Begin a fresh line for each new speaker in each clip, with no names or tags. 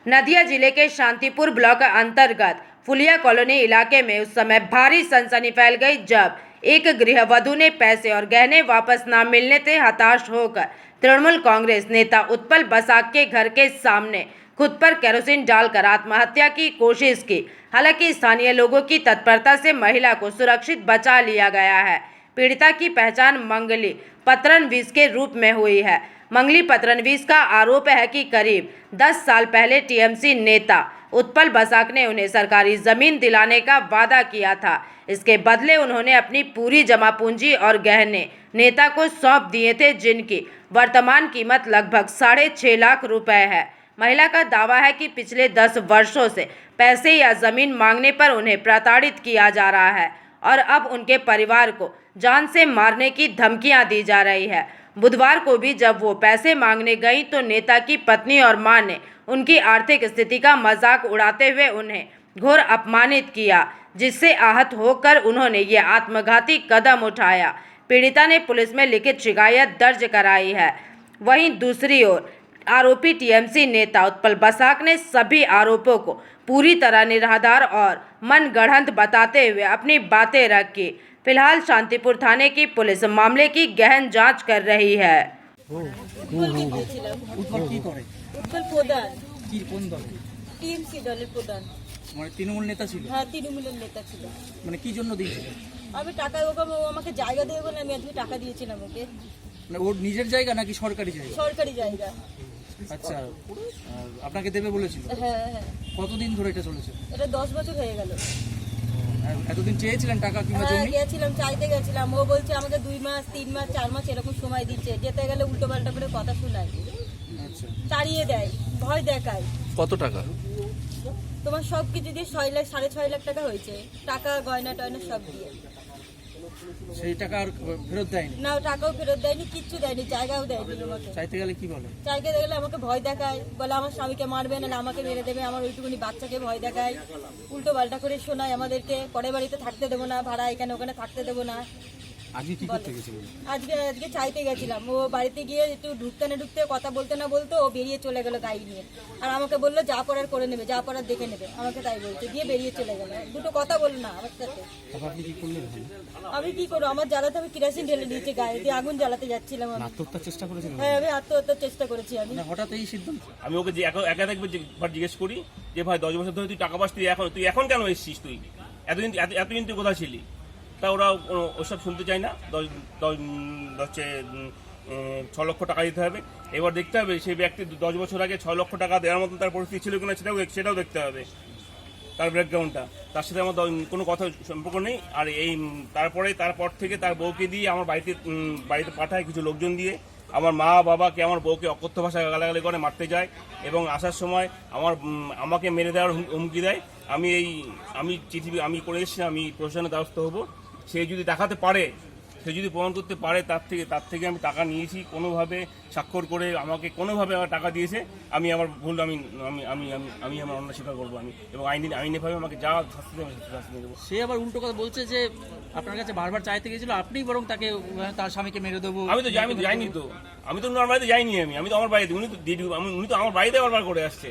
नदिया जिले के शांतिपुर ब्लॉक अंतर्गत फुलिया कॉलोनी इलाके में उस समय भारी सनसनी फैल गई जब एक गृहवधू ने पैसे और गहने वापस न मिलने से हताश होकर तृणमूल कांग्रेस नेता उत्पल बसाक के घर के सामने खुद पर केरोसिन डालकर आत्महत्या की कोशिश की। हालांकि स्थानीय लोगों की तत्परता से महिला को सुरक्षित बचा लिया गया है। पीड़िता की पहचान मंगली पत्रनवीस के रूप में हुई है। मंगली पत्रनवीस का आरोप है कि करीब 10 साल पहले टीएमसी नेता उत्पल बसाक ने उन्हें सरकारी जमीन दिलाने का वादा किया था। इसके बदले उन्होंने अपनी पूरी जमा पूंजी और गहने नेता को सौंप दिए थे, जिनकी वर्तमान कीमत लगभग 6.5 लाख रुपए है। महिला का दावा है कि पिछले 10 वर्षों से पैसे या जमीन मांगने पर उन्हें प्रताड़ित किया जा रहा है और अब उनके परिवार को जान से मारने की धमकियां दी जा रही है। बुधवार को भी जब वो पैसे मांगने गई तो नेता की पत्नी और मां ने उनकी आर्थिक स्थिति का मजाक उड़ाते हुए उन्हें घोर अपमानित किया, जिससे आहत होकर उन्होंने ये आत्मघाती कदम उठाया। पीड़िता ने पुलिस में लिखित शिकायत दर्ज कराई है। वहीं दूसरी ओर आरोपी टीएमसी नेता उत्पल बसाक ने सभी आरोपों को पूरी तरह निराधार और मनगढ़ंत बताते हुए अपनी बातें रखी। फिलहाल शांतिपुर थाने की पुलिस मामले की गहन जांच कर रही है।
টিএমসি দলের প্রধান
মানে তৃণমূল নেতা ছিল।
হ্যাঁ, তৃণমূলের নেতা ছিল।
মানে কি জন্য দিয়েছিল?
আমি টাকা ও আমাকে জায়গা দেবে বলে আমি আজকে টাকা দিয়েছিলাম ওকে।
মানে ওর নিজের জায়গা নাকি সরকারি জায়গা?
সরকারি জায়গা।
আচ্ছা, আপনাকে দেবে বলেছিল?
হ্যাঁ হ্যাঁ।
কতদিন ধরে এটা চলেছে?
এটা 10 বছর হয়ে গেল।
এতদিন চেয়েছিলেন টাকা কিংবা
হ্যাঁ,
জমি?
গেছিলাম, চাইতে গেছিলাম। ও বলছে আমাকে 2 মাস 3 মাস 4 মাস এরকম সময় দিচ্ছে। যেতে গেলে উল্টো পাল্টা করে কথা শোনায়।
আচ্ছা,
তাড়িয়ে দেয়, ভয় দেখায়।
কত টাকা?
তোমার সব কিছু দিয়ে 6 লাখ 6.5 লাখ টাকা হয়েছে। টাকা গয়না টয়না সব দিয়ে।
সেই টাকা আর ফেরত দেয়নি?
না, টাকাও ফেরত দেয়নি, কিচ্ছু দেয়নি, জায়গাও দেয়নি আমাকে।
চাইতে গেলে কি বলে?
চাইতে গেলে আমাকে ভয় দেখায়, বলে আমার স্বামীকে মারবে না, আমাকে মেরে দেবে। আমার ওইটুকুনি বাচ্চাকে ভয় দেখায়, উল্টো পাল্টা করে শোনায় আমাদেরকে। পরে বাড়িতে থাকতে দেবো না, ভাড়া এখানে ওখানে থাকতে দেবো না।
আজকে কি করতে গেছিলেন?
আজকে চাইতে গেছিলাম। ও বাড়িতে গিয়ে একটু ঢুকতে না ঢুকতে, কথা বলতে না বলতে ও বেরিয়ে চলে গেল গাড়ি নিয়ে। আর আমাকে বললো যা পড়ার করে নেবে, যা পড়ার দেখে নেবে, আমাকে তাই বলছে। দিয়ে বেরিয়ে চলে গেল, দুটো কথা বললো না আমার সাথে।
আপনি কি করলেন?
আমি কি করবো, আমার জ্বালাতে আমি কিরাসিন ঢেলে দিয়েছি গায়ে দিয়ে, আগুন জ্বালাতে যাচ্ছিলাম আমি।
আত্মহত্যার চেষ্টা করেছিলেন?
হ্যাঁ, আমি আত্মহত্যার চেষ্টা করেছি। আমি
হঠাৎ এই সিদ্ধান্ত?
আমি ওকে যে একবার জিজ্ঞেস করি যে ভাই 10 বছর ধরে তুই টাকা পাস, তুই এখন কেন এসেছিস? তুই এতদিন তুই কোথায় ছিলি? তা ওরা ওসব শুনতে চায় না। 6 লক্ষ টাকা দিতে হবে। এবার দেখতে হবে সেই ব্যক্তি 10 বছর আগে 6 লক্ষ টাকা দেওয়ার মতো তার পরিস্থিতি ছিল কিনা, সেটাও দেখতে হবে, তার ব্যাকগ্রাউন্ডটা। তার সাথে আমার কোনো কথা সম্পর্ক নেই। আর তারপর থেকে তার বউকে দিয়ে আমার বাড়িতে পাঠায় কিছু লোকজন দিয়ে। আমার মা বাবাকে, আমার বউকে অকথ্য ভাষায় গালাগালি করে, মারতে যায় এবং আসার সময় আমাকে মেরে দেওয়ার হুমকি দেয়। আমি করে এসেছি, আমি প্রশাসনের দ্বারস্থ হবো। সে যদি দেখাতে পারে, সে যদি প্রমাণ করতে পারে তার থেকে আমি টাকা নিয়েছি, কোনোভাবে স্বাক্ষর করে আমাকে কোনোভাবে আমার টাকা দিয়েছে, আমি আমার ভুল আমি আমি আমি আমার অন্য স্বীকার করবো। আমি এবং আইনিভাবে আমাকে যা শাস্তি দেবে শাস্তি দেবো।
সে আবার উল্টো কথা বলছে যে আপনার কাছে বারবার চাইতে গেছিল, আপনি বরং তাকে তার স্বামীকে মেরে দেবো।
আমি তো যাইনি তো, আমি তো ওনার বাড়িতে যাইনি। আমি তো আমার বাড়িতে, উনি তো আমার বাড়িতে বারবার করে আসছে।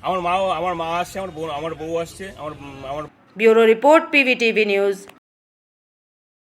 আমার মা আসছে, আমার বউ আসছে, আমার
ब्यूरो रिपोर्ट, PVTV न्यूज।